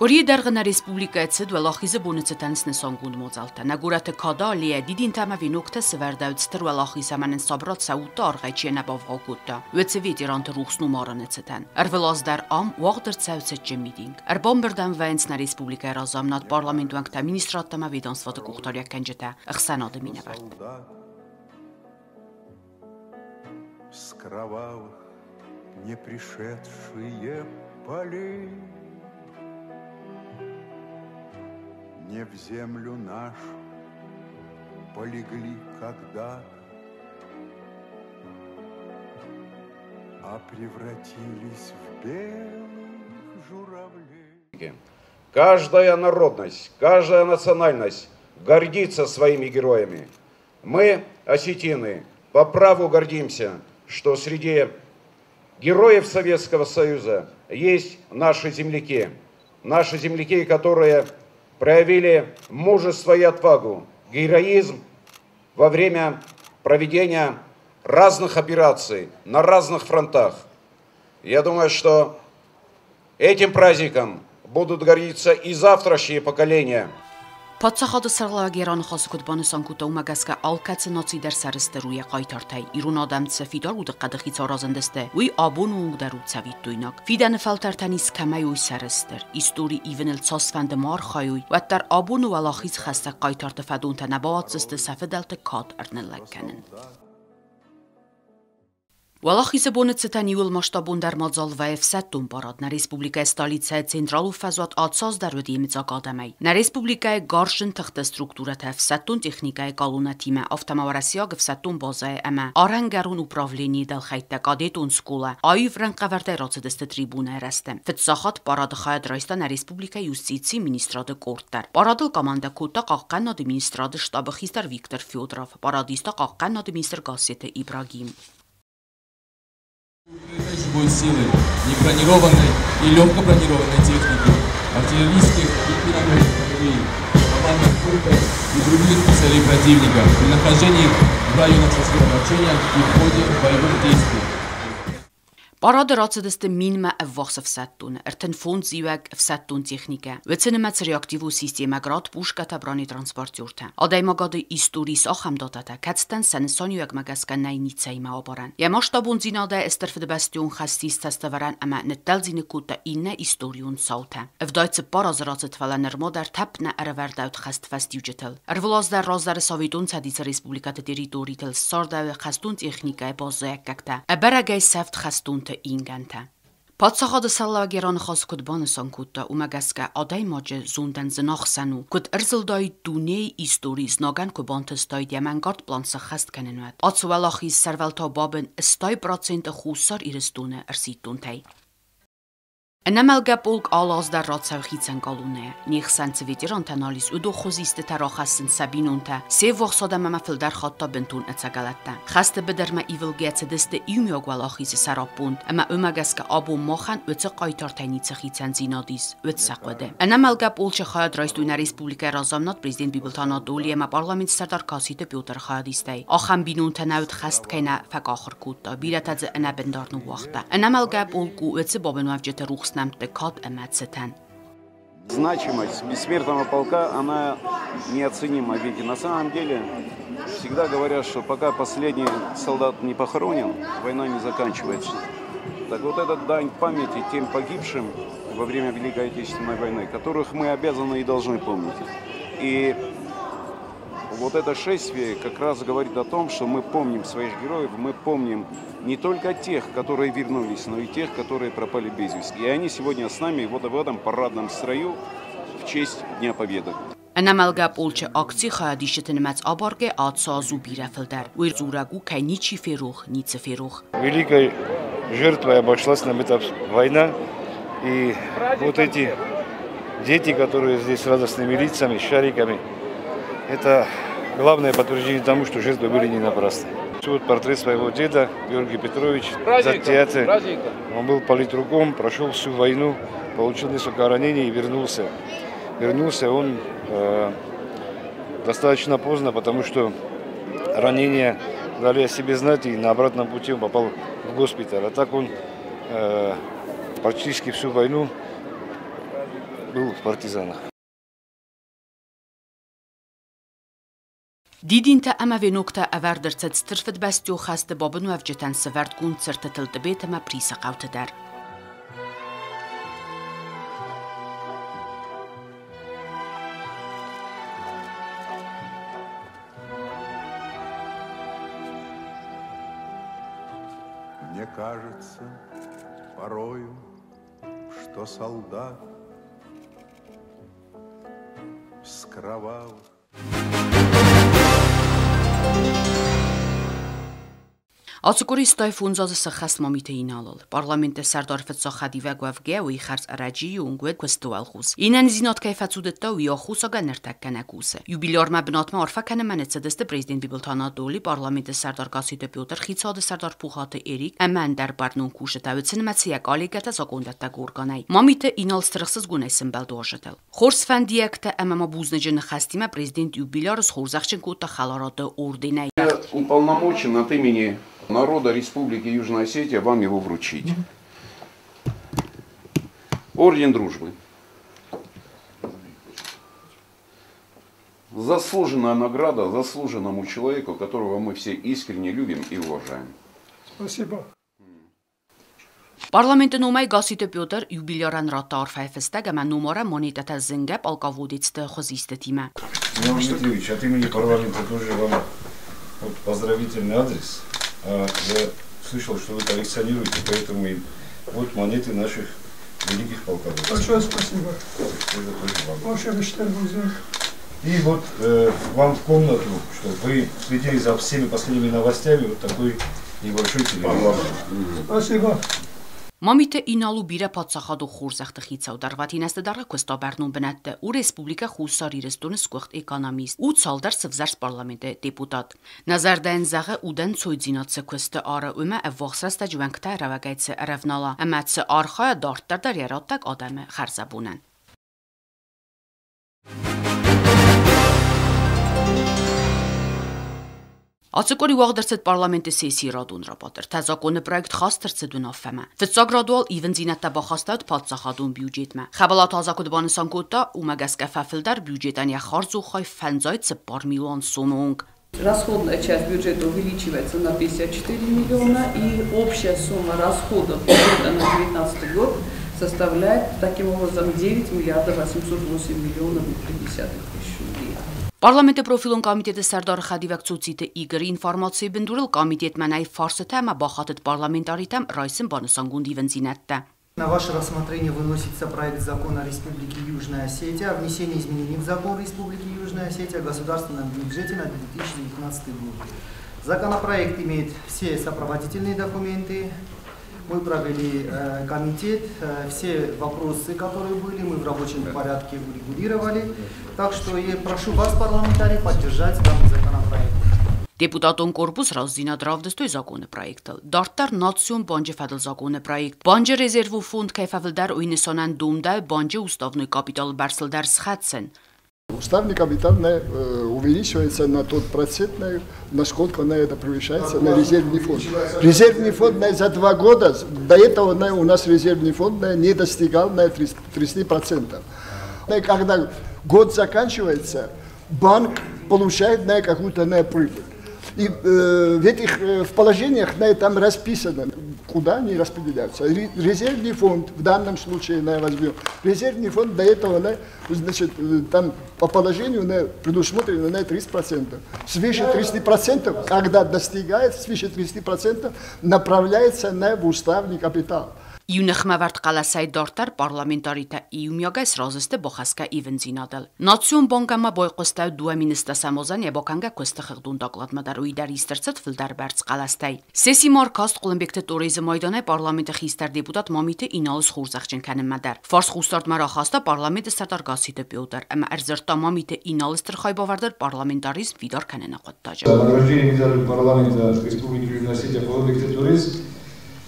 Ori dargana Respublikaetse dwelachise bonetsetans nesangund mozalta. Nagurate kadalie didin tamavi nokta severdaut sterwelachise manen sabrat sautar gaichena bavgota. Wetsevet irant ruxnumaranetsetan. Velaz dar am wagdert sautsetje meeting. Bomberdan vens na Respublika razamnat parlamentu ankta ministratama vedansvata kuhtarja kenjeta. Xsanade minevart. С кровавых не пришедшие полей. Не в землю нашу полегли когда-то, а превратились в белых журавлей. Каждая народность, каждая национальность гордится своими героями. Мы, осетины, по праву гордимся, что среди героев Советского Союза есть наши земляки, которые проявили мужество и отвагу, героизм во время проведения разных операций на разных фронтах. Я думаю, что этим праздником будут гордиться и завтрашние поколения. Պատսախադը սրլագերան խասկուտբանը սանկուտը ումագասկա ալկացը նոցի դեր սարստերույե qaytartay իրուն adamtse fidar ու դղկադղից orazındeste uy abun ու դարուցավիտ դույնակ ֆիդանը ֆալտարտանիս կամայ ու սարստեր իստորի իվնել ծոսվանդը մարխայույ վատտար abun ու ալախից խաստա qaytartı fadunta նաբացստը սաֆդալտը կատ արնելականն Валахизе бонецетан июл масштабун дар мадзалваев саттун парад на Республика столица централу фазот отсоз дар удимец академий. На Республика гаршин тахта структурата в саттун техника калуна тима автомаварасиаг в саттун база ама арангарун управление дал хайта кадетун скула айв ранqavarda рацедесте трибуна расте. Фетсахат парад хайд райста на Республика юстиции министрады корттар. Парадыл команда кута каккан администрады штабы хистар Виктор Федоров. Парадиста каккан администр Гасета Ибрагим. Живой силы, небронированной и легко бронированной техники, артиллерийских и минометных батарей, командных пунктов и других целей противника при нахождении в районах сосредоточения и в ходе боевых действий. Парады рацедесте минма ввахсов саттун, фонд зиваг в саттун техника. Веценемац реактиву система град пушката брани транспортюрта. Адаймагады историс ахам датата, кацтан санесанюяг магаска найницайма обаран. Я масштабун зинада эстерфде бастион хастис тестоваран ама неттелзине кута инне историун саута. Вдайце параз рацетваланер модар тапна аравердаут хаст фастюджетел. Влаздар раздар савидун цадиц республиката територител сардав хастун техника базаяк какта. Абарагай сафт хастун inganta. Պատսախադը սալավագերան խասկուտբանը սանկուտը ումագասկա ադայ մաջը զունդան զնախսանու կուտ ըրզլդայ դունեի իստորիս նագան կուբանթը ստայ դյամանգարդ պլանսը խաստ կնենուատ։ Ացուվալախի սարվալթա բաբն ստայ պրոցենտը խուսար իրստունը ըրսիտուն թայ։ Ընամալգա պոլկ ալազդար ռացավխիցան կալունե, նիխսանցը վետիրան տանալիս ու դոխոզիստը տարախասն սաբինունտա, սև ողսադամամա ֆլդար խատտա բնտուն əցագալատտա։ Խաստը բդրմա իվլգեցը դստը իմյոգ վալախիզը սարապունդ, əmə ըմագասկա աբու մոխան өցը qaytartayniցը խիցան զինադիս, өց սақվեդե։ Ընամալգա պոլչը խայad ռայստույնա Ռեսպուլիկա ռազամնատ prezident Բիբլթանա դոլի əmə parlament սարդար կասիտը պյոտր խայadիստայ։ Ախան բինունտա նաուտ խաստ կայնա ֆակախր կուտտա, բիրատածը ընաբնդարնու վախտա։ Ընամալգա պոլկու өցը բաբնուավ ջետը ռուխս Значимость бессмертного полка, она неоценима, ведь на самом деле всегда говорят, что пока последний солдат не похоронен, война не заканчивается. Так вот это дань памяти тем погибшим во время Великой Отечественной войны, которых мы обязаны и должны помнить. И вот это шествие как раз говорит о том, что мы помним своих героев, мы помним не только тех, которые вернулись, но и тех, которые пропали без вести. И они сегодня с нами вот в этом парадном строю в честь Дня Победы. Ընամալգա պոլչը ակցի խայադիշը տնմած աբարգե ացազու բիրաֆլդար, ու իր զուրագու կայ նիչի ферух, нице ферух. Великой жертвой обошлась нам эта война, и вот эти дети, которые здесь с радостными лицами, с шариками, это главное подтверждение тому, что жертвы были не напрасны. Вот портрет своего деда, Георгий Петрович, Затяты. Он был политруком, прошел всю войну, получил несколько ранений и вернулся. Вернулся он достаточно поздно, потому что ранения дали о себе знать, и на обратном пути он попал в госпиталь. А так он практически всю войну был в партизанах. Դիդինտը ամավենոկտը ավարդրցած ստրվդ բաստյո խաստը բաբնու ավջետան սվարդ գուն ծրտտլ տբետը մա պրիսը qavtı դար։ Мне кажется порою, что солдат с кровавых Ացուկորի ստայֆուն զազը սխաստ մամիթը ինալալ։ Պարլամենտը սարդարվեց սոխադիվագով գեոյի խարց արաջի ունգուետ կստուալխուս։ Ինան զինոտ կայֆացուդտա ու յոխուսագա ներտակկանակուսը։ Յուբիլյորմա բնոտմա օրֆականը մանեցդստը պրեզիդենտ Բիբլթանադոլի պարլամենտը սարդարկասիդը Պյոտր Խիցադը սարդար փուխատը Էրիկ Աման դարբարնուն կուշը տավեցին մացիակ ալիգատա զակոնդատակ օրգանայ։ Մամիթը ինալ ստրխսыз գունեսն բալդոշտել։ Խորսֆանդիակտը ամամա բուզնեջը նխաստիմա պրեզիդենտ Յուբիլյորս խորզախչեն կուտա խալարատը օրդինայ։ Уполномочен от имени народа Республики Южная Осетия вам его вручить. Орден Дружбы. Заслуженная награда заслуженному человеку, которого мы все искренне любим и уважаем. Спасибо. Parlamentin umay Gasite Pjotr jubileran ratar файфестага манумора монетата зинга полководицте хозистетима. Иван Дмитриевич, от имени парламента тоже вам поздравительный адрес. Я слышал, что вы коллекционируете, поэтому и вот монеты наших великих полководцев. Большое спасибо. И вот вам в комнату, чтобы вы следили за всеми последними новостями, вот такой небольшой телевизор. Спасибо. Մամիթը ինալու բիրա պատսախադու խորզախտը խիցավ դարվատին աստդարը կստաբերնուն բնատը ու ռեսպուբլիկա խուսարիրստոնը սկուղտ էկոնոմիստ ու ցալդար սվզարս պարլամենտը դեպուտատ Նազարդեն զաղը ուդեն ցոյձինացը կստը արը ումա ավոխսրաստա ջվանքտա ռավագայցը ռավնալա ամացը արխայա դարտար երատակ ադամը խարզաբունան Ացկորի վաղդրցետ պարլամենտը սեսի ռադուն ռապատր, թե զակոնը պրոյեկտ խաստրցը դուն աֆեմը։ Վծա գրադուալ իվնձինատա բախաստատ պատսախադուն բյուջետմը։ Խաբալատ հազակոտ բանսան կոտա ու մագասկա ֆաֆիլդար բյուջետանյա խարզուխայ ֆանզայցը պար միլիон сумунг։ Расходная часть бюджета увеличивается на 54 миллиона и общая сумма расходов бюджета на 2019 год составляет таким образом 9 миллиардов 808 миллионов и 50 тысяч рублей. Parlamentă profilun komiteti serdar xadivaktsուցիtë Իգր ինֆորմացիա բնդուրել կոմիտետ manay ֆարսը թեմա բախատտ parlamentaritəm Райсын банысангун дивензинетте. На ваше рассмотрение выносится проект закона Республики Южная Осетия о внесении изменений в закон Республики Южная Осетия о государственном бюджете на 2019 год. Законопроект имеет все сопроводительные документы. Мы провели комитет, все вопросы, которые были, мы в рабочем порядке урегулировали. Так что я прошу вас, парламентарии, поддержать данный законопроект. Deputatun corpus razzinadravdăstoi законы проекта. Дартар национ банже федл законы проект. Банже резерву фонд кайфавлдар уйнесонан думда банже уставной капитал барсылдар схатсен. Уставный капитал увеличивается на тот процент, насколько это превышается на резервный фонд. Резервный фонд за 2 года, до этого у нас резервный фонд не достигал 30%. Когда год заканчивается, банк получает какую-то прибыль. И в этих положениях там расписано, куда они распределяются. Резервный фонд, в данном случае возьмем, резервный фонд до этого, значит, там по положению предусмотрено 30%. Свыше 30%, когда достигает свыше 30%, направляется в уставный капитал. Իունխմավարտ կալասայ դարտար պարլամենտարիտա իումյագայս ռազստը բոխասկա իվնձինադել։ Նացիոն բանկամա բոյկոստայ դուամինստա սամոզան եբոքանգա կոստը խղդուն դակլատմադար ուիդար իստրծտ ֆիլդար բերց կալաստայ։ Սեսի մարքաստ կոլմբեկտե տորեզը մայդանայ պարլամենտը խիստար դեպուտատ մամիթը ինալս խուրզախչեն քանն մադար։ Ֆարս խուստարտ մարախաստա պարլամենտը սատար գասիտը պյոտար, ամա արզերտա մամիթը ինալս տրխայ բավարդար պարլամենտարիզմ վիդար քանն ախոտտաժը։ Награждение медали парламента Республики Южная Осетия по объекту туризм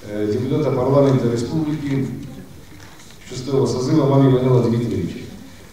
депутата парламента республики 6-го созыва Мамилова Дмитриевича.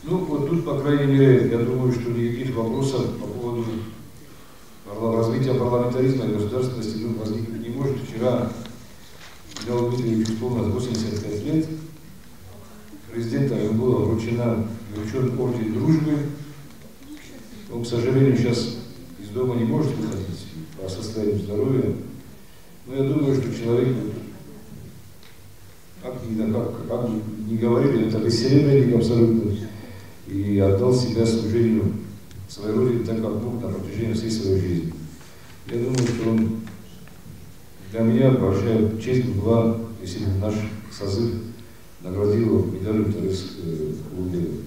Ну, вот тут, по крайней мере, я думаю, что никаких вопросов по поводу развития парламентаризма и государственности возникнуть не может. Вчера Мамилову Дмитриевичу исполнилось 85 лет. Президента ему было вручено вручен орден дружбы. Он, к сожалению, сейчас из дома не может выходить по состоянию здоровья. Но я думаю, что человек, как ни говорили, это бессеребренник абсолютно, и отдал себя служению своей родине так, как мог на протяжении всей своей жизни. Я думаю, что он для меня большая честь была, если бы наш созыв наградил его медалью Торез Улдева.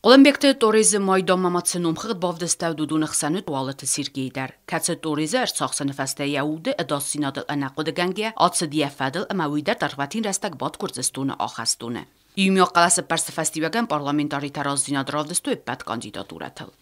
Olympic Торեզը մայդամ մամացնում խղդ բավդստավ դուդունը խսանու տուալը սիրգեյդար։ Կացը Торեզը արցախսը նվաստայ ուդը դասինադը անaqodə գանգե ացդիա ֆադլ ամավիդար տարվատին ռաստակ բատ կուրծստունը ախաստունը։ Իմյո qalası պարսֆաստիվական պարլամենտարի տարազինադրավդստու է պատ կանդիդատուրաթը։